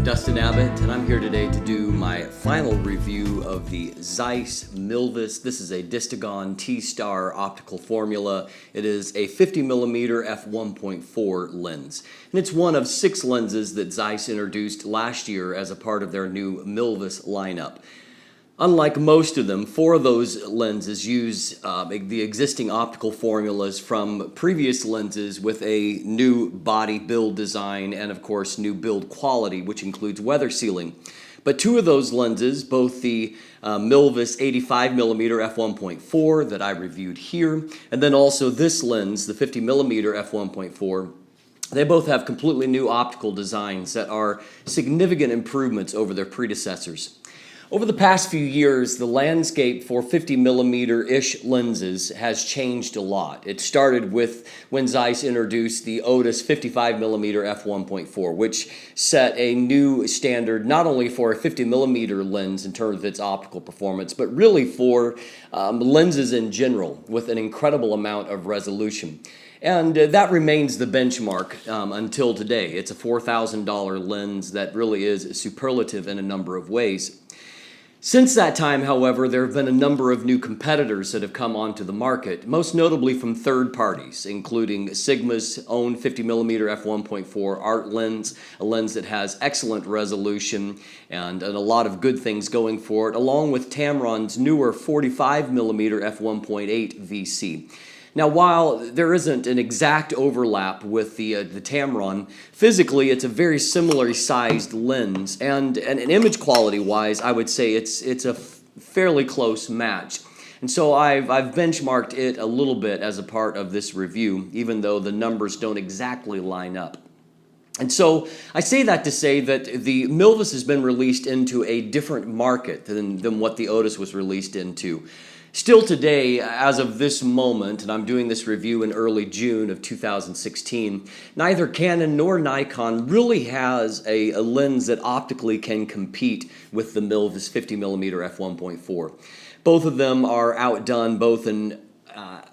I'm Dustin Abbott, and I'm here today to do my final review of the Zeiss Milvus. This is a Distagon T-Star optical formula. It is a 50mm f1.4 lens, and it's one of 6 lenses that Zeiss introduced last year as a part of their new Milvus lineup. Unlike most of them, 4 of those lenses use the existing optical formulas from previous lenses with a new body build design and, of course, new build quality, which includes weather sealing. But 2 of those lenses, both the Milvus 85mm f1.4 that I reviewed here, and then also this lens, the 50mm f1.4, they both have completely new optical designs that are significant improvements over their predecessors. Over the past few years, the landscape for 50mm-ish lenses has changed a lot. It started with when Zeiss introduced the Otis 55mm f1.4, which set a new standard not only for a 50mm lens in terms of its optical performance, but really for lenses in general with an incredible amount of resolution. And that remains the benchmark until today. It's a $4,000 lens that really is superlative in a number of ways. Since that time, however, there have been a number of new competitors that have come onto the market, most notably from third parties, including Sigma's own 50mm f1.4 art lens, a lens that has excellent resolution and a lot of good things going for it, along with Tamron's newer 45mm f1.8 VC. Now, while there isn't an exact overlap with the Tamron, physically it's a very similarly sized lens, and image quality-wise, I would say it's a fairly close match. And so I've benchmarked it a little bit as a part of this review, even though the numbers don't exactly line up. And so I say that to say that the Milvus has been released into a different market than what the Otis was released into. Still today, as of this moment, and I'm doing this review in early June of 2016, neither Canon nor Nikon really has a lens that optically can compete with the Milvus 50mm f1.4. Both of them are outdone both in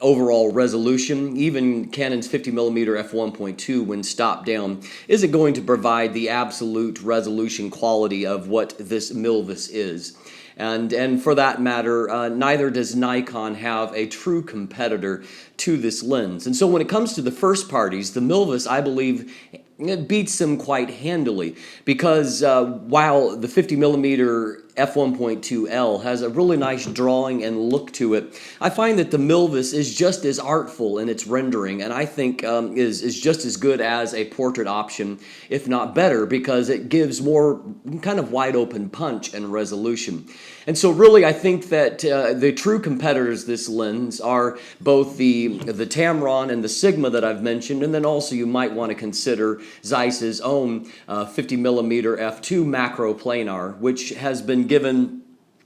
overall resolution. Even Canon's 50mm f1.2, when stopped down, isn't going to provide the absolute resolution quality of what this Milvus is. And for that matter, neither does Nikon have a true competitor to this lens. And so when it comes to the first parties, the Milvus, I believe, it beats them quite handily, because while the 50mm f1.2L has a really nice drawing and look to it, I find that the Milvus is just as artful in its rendering, and I think is just as good as a portrait option, if not better, because it gives more kind of wide open punch and resolution. And so really I think that the true competitors this lens are both the Tamron and the Sigma that I've mentioned, and then also you might want to consider Zeiss's own 50mm f2 macro planar, which has been given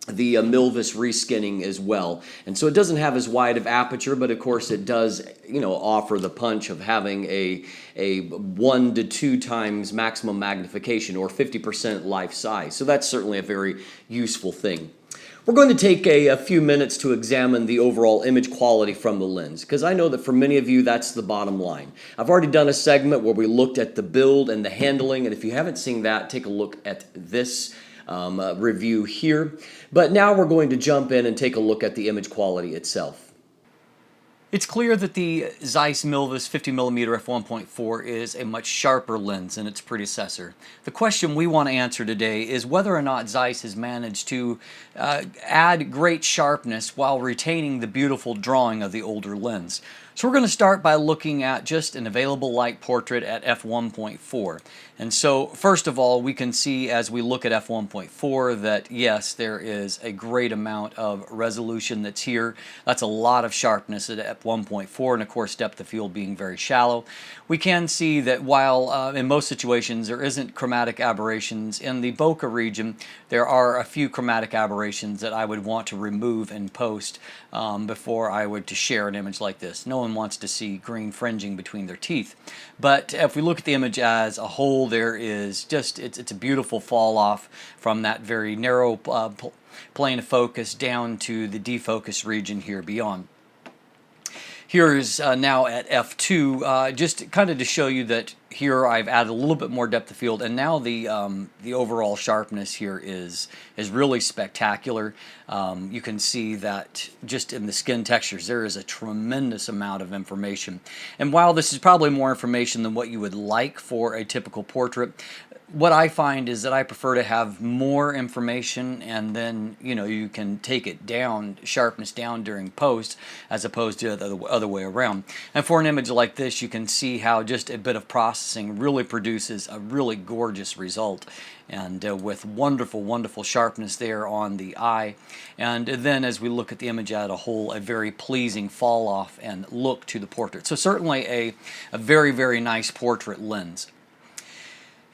the Milvus reskinning as well. And so it doesn't have as wide of aperture, but of course it does, offer the punch of having a 1 to 2 times maximum magnification, or 50% life size. So that's certainly a very useful thing. We're going to take a few minutes to examine the overall image quality from the lens, because I know that for many of you that's the bottom line. I've already done a segment where we looked at the build and the handling, and if you haven't seen that, take a look at this review here. But now we're going to jump in and take a look at the image quality itself. It's clear that the Zeiss Milvus 50mm f1.4 is a much sharper lens than its predecessor. The question we want to answer today is whether or not Zeiss has managed to add great sharpness while retaining the beautiful drawing of the older lens. So we're going to start by looking at just an available light portrait at f1.4. And so first of all, we can see as we look at f1.4 that yes, there is a great amount of resolution that's here. That's a lot of sharpness at f1.4, and of course depth of field being very shallow. We can see that while in most situations there isn't chromatic aberrations, in the bokeh region there are a few chromatic aberrations that I would want to remove in post before I would to share an image like this. No one wants to see green fringing between their teeth. But if we look at the image as a whole, there is just, it's a beautiful fall off from that very narrow plane of focus down to the defocus region here beyond. Here's now at f2, just kind of to show you that here I've added a little bit more depth of field, and now the overall sharpness here is really spectacular. You can see that just in the skin textures there is a tremendous amount of information. And while this is probably more information than what you would like for a typical portrait, what I find is that I prefer to have more information, and then you can take it down, sharpness down during post, as opposed to the other way around. And for an image like this, you can see how just a bit of processing really produces a really gorgeous result, and with wonderful sharpness there on the eye. And then as we look at the image as a whole, a very pleasing fall off and look to the portrait. So certainly a very nice portrait lens.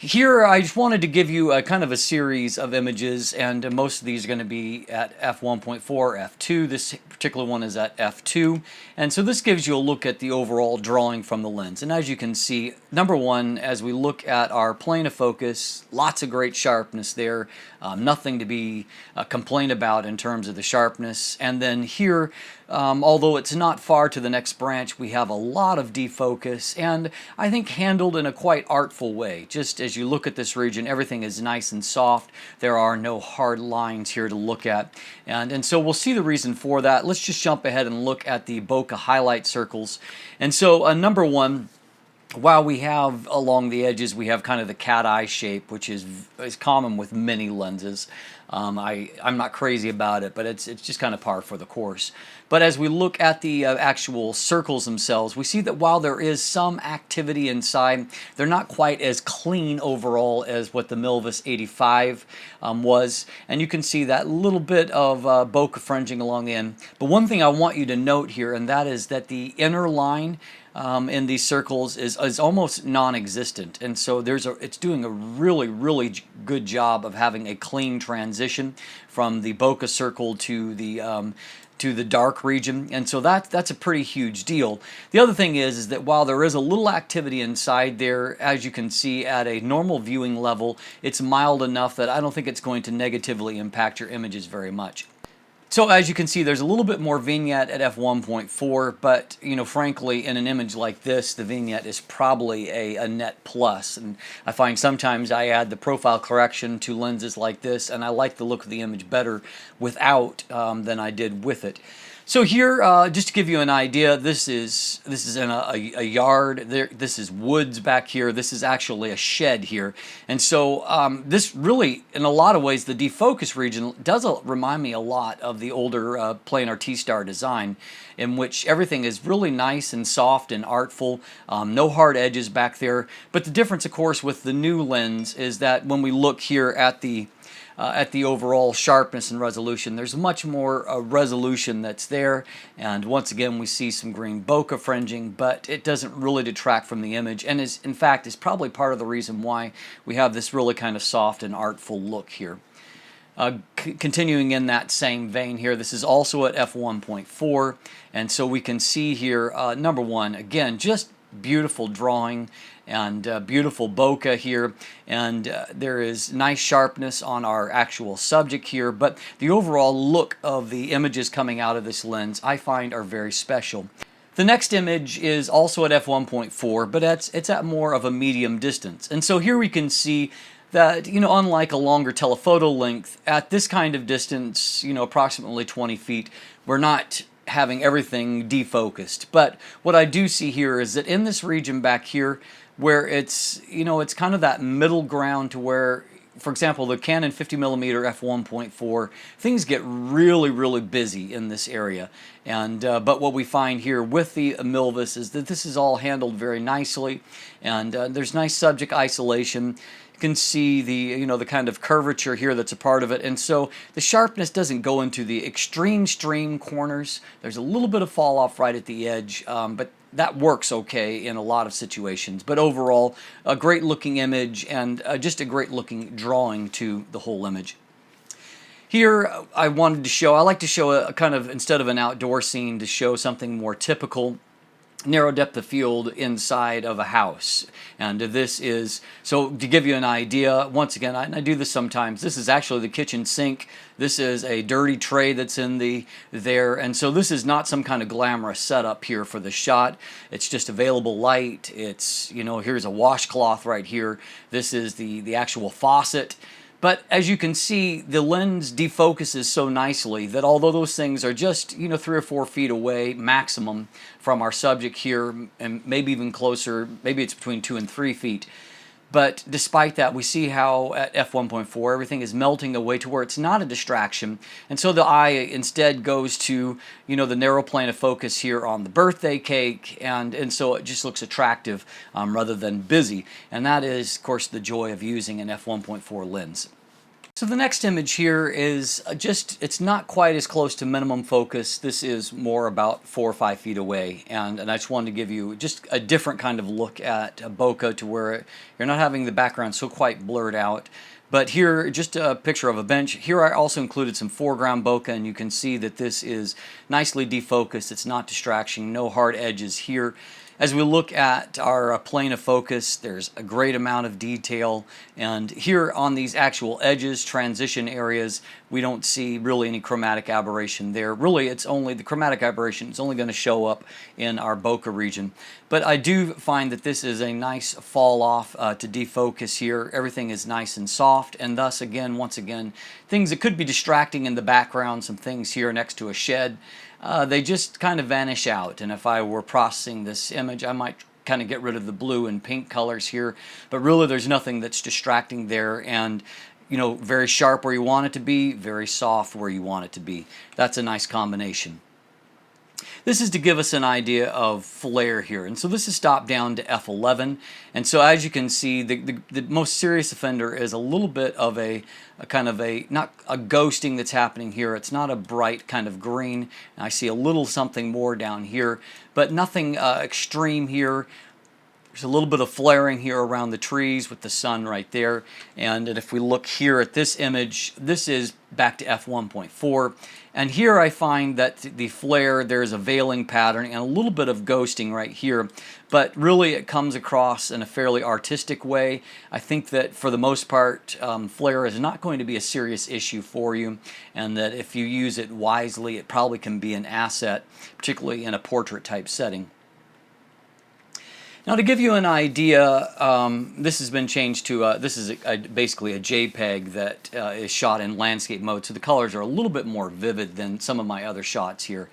Here I just wanted to give you a kind of a series of images, and most of these are going to be at f1.4, f2. This particular one is at f2, and so this gives you a look at the overall drawing from the lens. And as you can see, number one, as we look at our plane of focus, lots of great sharpness there, nothing to be complained about in terms of the sharpness. And then here, although it's not far to the next branch, we have a lot of defocus, and I think handled in a quite artful way. Just as you look at this region, everything is nice and soft. There are no hard lines here to look at, and so we'll see the reason for that. Let's just jump ahead and look at the Bokeh Highlight circles. And so number one, while we have along the edges, we have kind of the cat eye shape, which is common with many lenses. I'm not crazy about it, but it's just kind of par for the course. But as we look at the actual circles themselves, we see that while there is some activity inside, they're not quite as clean overall as what the Milvus 85 was. And you can see that little bit of bokeh fringing along the end. But one thing I want you to note here, and that is that the inner line in these circles is almost non-existent, and so it's doing a really good job of having a clean transition from the bokeh circle to the dark region, and so that's a pretty huge deal. The other thing is that while there is a little activity inside there, as you can see at a normal viewing level, it's mild enough that I don't think it's going to negatively impact your images very much. So as you can see, there's a little bit more vignette at f1.4, but frankly, in an image like this, the vignette is probably a net plus. And I find sometimes I add the profile correction to lenses like this, and I like the look of the image better without than I did with it. So here, just to give you an idea, this is in a yard. This is woods back here. This is actually a shed here. And so this really, in a lot of ways, the defocus region does remind me a lot of the older planar T-star design, in which everything is really nice and soft and artful, no hard edges back there. But the difference, of course, with the new lens is that when we look here at the overall sharpness and resolution, there's much more resolution that's there, and once again we see some green bokeh fringing, but it doesn't really detract from the image, and in fact is probably part of the reason why we have this really kind of soft and artful look here. Continuing in that same vein here, this is also at f1.4, and so we can see here, number one, again, just beautiful drawing and beautiful bokeh here, and there is nice sharpness on our actual subject here, but the overall look of the images coming out of this lens I find are very special. The next image is also at f1.4, but it's at more of a medium distance, and so here we can see that, unlike a longer telephoto length, at this kind of distance, approximately 20 feet, we're not having everything defocused. But what I do see here is that in this region back here, where it's kind of that middle ground to where, for example, the Canon 50mm f1.4, things get really busy in this area. And but what we find here with the Milvus is that this is all handled very nicely, and there's nice subject isolation. You can see the kind of curvature here that's a part of it, and so the sharpness doesn't go into the extreme corners. There's a little bit of fall off right at the edge, but that works okay in a lot of situations. But overall, a great looking image, and just a great looking drawing to the whole image. Here I like to show a kind of, instead of an outdoor scene, to show something more typical. narrow depth of field inside of a house. And this is, so to give you an idea, once again, I do this sometimes, this is actually the kitchen sink. This is a dirty tray that's in there, and so this is not some kind of glamorous setup here for the shot. It's just available light. It's, you know, here's a washcloth right here. This is the actual faucet. But as you can see, the lens defocuses so nicely that although those things are just, you know, 3 or 4 feet away maximum from our subject here, and maybe even closer, maybe it's between 2 and 3 feet. But despite that, we see how at f1.4 everything is melting away to where it's not a distraction. And so the eye instead goes to, you know, the narrow plane of focus here on the birthday cake, and so it just looks attractive rather than busy. And that is, of course, the joy of using an f1.4 lens. So the next image here is just, it's not quite as close to minimum focus. This is more about 4 or 5 feet away, and I just wanted to give you just a different kind of look at a bokeh to where you're not having the background so quite blurred out. But here, just a picture of a bench. Here I also included some foreground bokeh, and you can see that this is nicely defocused. It's not distraction, no hard edges here. As we look at our plane of focus, there's a great amount of detail, and here on these actual edges, transition areas, we don't see really any chromatic aberration there. Really, it's only the chromatic aberration is only going to show up in our bokeh region. But I do find that this is a nice fall off to defocus here. Everything is nice and soft, and thus again, once again, things that could be distracting in the background, some things here next to a shed, they just kind of vanish out. And if I were processing this image, I might kind of get rid of the blue and pink colors here, but really there's nothing that's distracting there, and you know, very sharp where you want it to be, very soft where you want it to be. That's a nice combination. This is to give us an idea of flare here, and so this is stopped down to f11, and so as you can see, the most serious offender is a little bit of a kind of a, not a ghosting that's happening here. It's not a bright kind of green. I see a little something more down here, but nothing extreme here. There's a little bit of flaring here around the trees with the sun right there. And if we look here at this image, this is back to f1.4. And here I find that the flare, there's a veiling pattern and a little bit of ghosting right here. But really it comes across in a fairly artistic way. I think that for the most part, flare is not going to be a serious issue for you. And that if you use it wisely, it probably can be an asset, particularly in a portrait type setting. Now, to give you an idea, this has been changed to, this is basically a JPEG that is shot in landscape mode, so the colors are a little bit more vivid than some of my other shots here.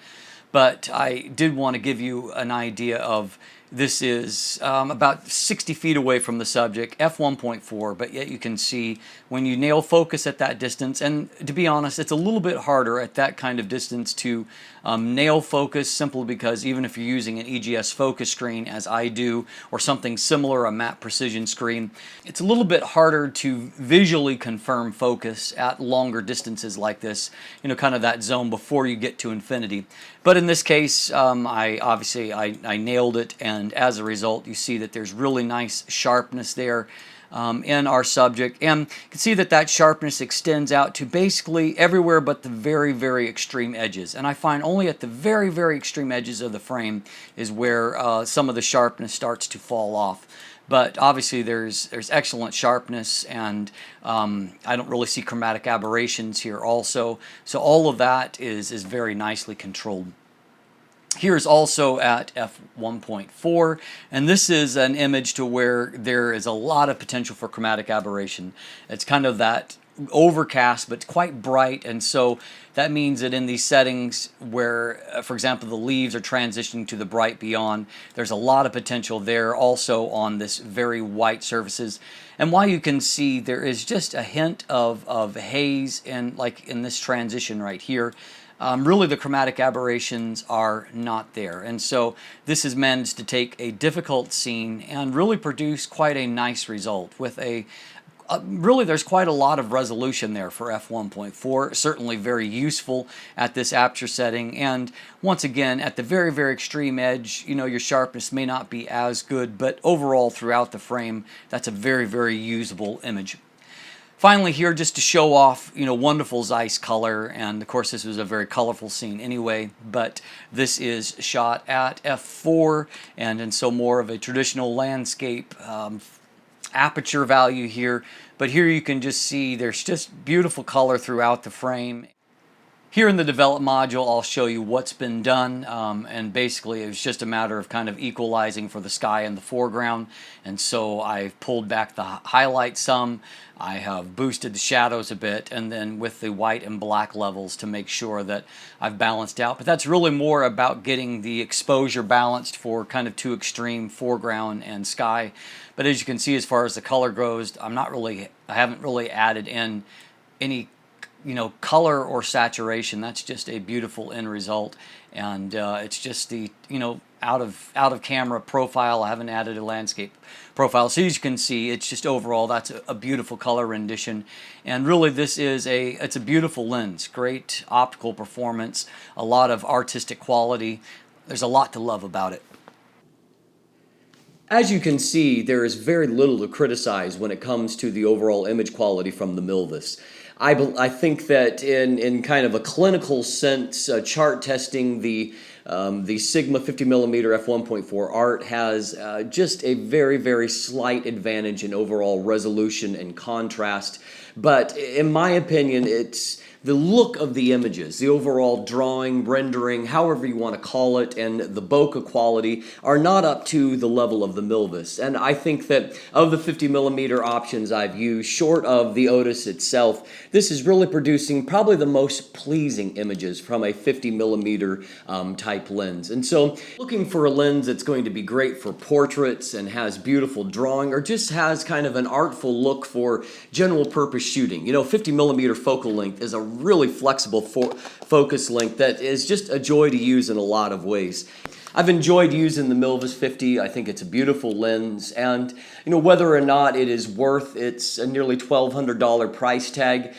But I did want to give you an idea of, this is about 60 feet away from the subject, f1.4, but yet you can see when you nail focus at that distance, and to be honest, it's a little bit harder at that kind of distance to nail focus, simply because even if you're using an EGS focus screen, as I do, or something similar, a map precision screen, it's a little bit harder to visually confirm focus at longer distances like this, you know, kind of that zone before you get to infinity. But in this case, I nailed it, and as a result, you see that there's really nice sharpness there in our subject, and you can see that that sharpness extends out to basically everywhere but the very, very extreme edges. And I find only at the very, very extreme edges of the frame is where some of the sharpness starts to fall off. But obviously there's excellent sharpness, and I don't really see chromatic aberrations here also. So all of that is very nicely controlled. Here's also at f1.4, and this is an image to where there is a lot of potential for chromatic aberration. It's kind of that overcast but quite bright, and so that means that in these settings where, for example, the leaves are transitioning to the bright beyond, there's a lot of potential there also on this very white surfaces. And while you can see there is just a hint of haze in, like in this transition right here, really the chromatic aberrations are not there. And so this has managed to take a difficult scene and really produce quite a nice result with a really, there's quite a lot of resolution there for f1.4, certainly very useful at this aperture setting. And once again, at the very, very extreme edge, you know, your sharpness may not be as good, but overall throughout the frame, that's a very, very usable image. Finally here, just to show off, wonderful Zeiss color, and of course this was a very colorful scene anyway, but this is shot at f4, and so more of a traditional landscape aperture value here, but here you can just see there's just beautiful color throughout the frame. Here in the develop module, I'll show you what's been done, and basically it was just a matter of kind of equalizing for the sky in the foreground, and so I've pulled back the highlight some, I have boosted the shadows a bit, and then with the white and black levels to make sure that I've balanced out. But that's really more about getting the exposure balanced for kind of two extreme foreground and sky. But as you can see, as far as the color goes, I haven't really added in any color or saturation. That's just a beautiful end result, and it's just the out of camera profile. I haven't added a landscape profile, so as you can see, it's just overall that's a beautiful color rendition. And really, this is it's a beautiful lens, great optical performance, a lot of artistic quality. There's a lot to love about it. As you can see, there is very little to criticize when it comes to the overall image quality from the Milvus. I think that in kind of a clinical sense, chart testing, the Sigma 50mm f1.4 art has just a very, very slight advantage in overall resolution and contrast. But in my opinion, it's the look of the images, the overall drawing, rendering, however you want to call it, and the bokeh quality are not up to the level of the Milvus. And I think that of the 50mm options I've used, short of the Otis itself, this is really producing probably the most pleasing images from a 50mm type lens. And so looking for a lens that's going to be great for portraits and has beautiful drawing, or just has kind of an artful look for general purpose shooting. 50mm focal length is a really flexible focus length that is just a joy to use in a lot of ways. I've enjoyed using the Milvus 50. I think it's a beautiful lens, and whether or not it is worth its nearly $1,200 price tag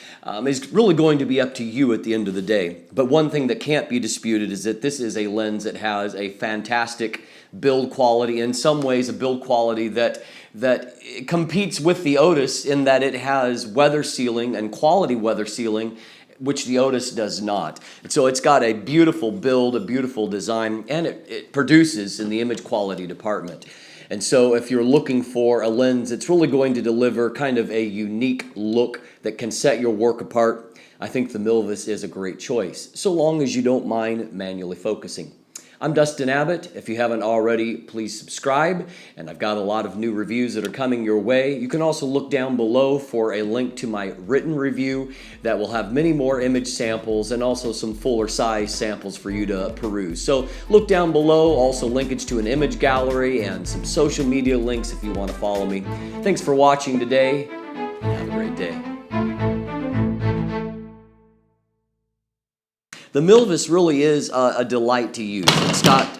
is really going to be up to you at the end of the day. But one thing that can't be disputed is that this is a lens that has a fantastic build quality, in some ways a build quality that competes with the Otis in that it has weather sealing and quality weather sealing, which the Otis does not. And so it's got a beautiful build, a beautiful design, and it produces in the image quality department. And so if you're looking for a lens that's really going to deliver kind of a unique look that can set your work apart, I think the Milvus is a great choice, so long as you don't mind manually focusing. I'm Dustin Abbott. If you haven't already, please subscribe, and I've got a lot of new reviews that are coming your way. You can also look down below for a link to my written review that will have many more image samples and also some fuller size samples for you to peruse. So look down below, also linkage to an image gallery and some social media links if you want to follow me. Thanks for watching today, and have a great day. The Milvus really is a delight to use. It's got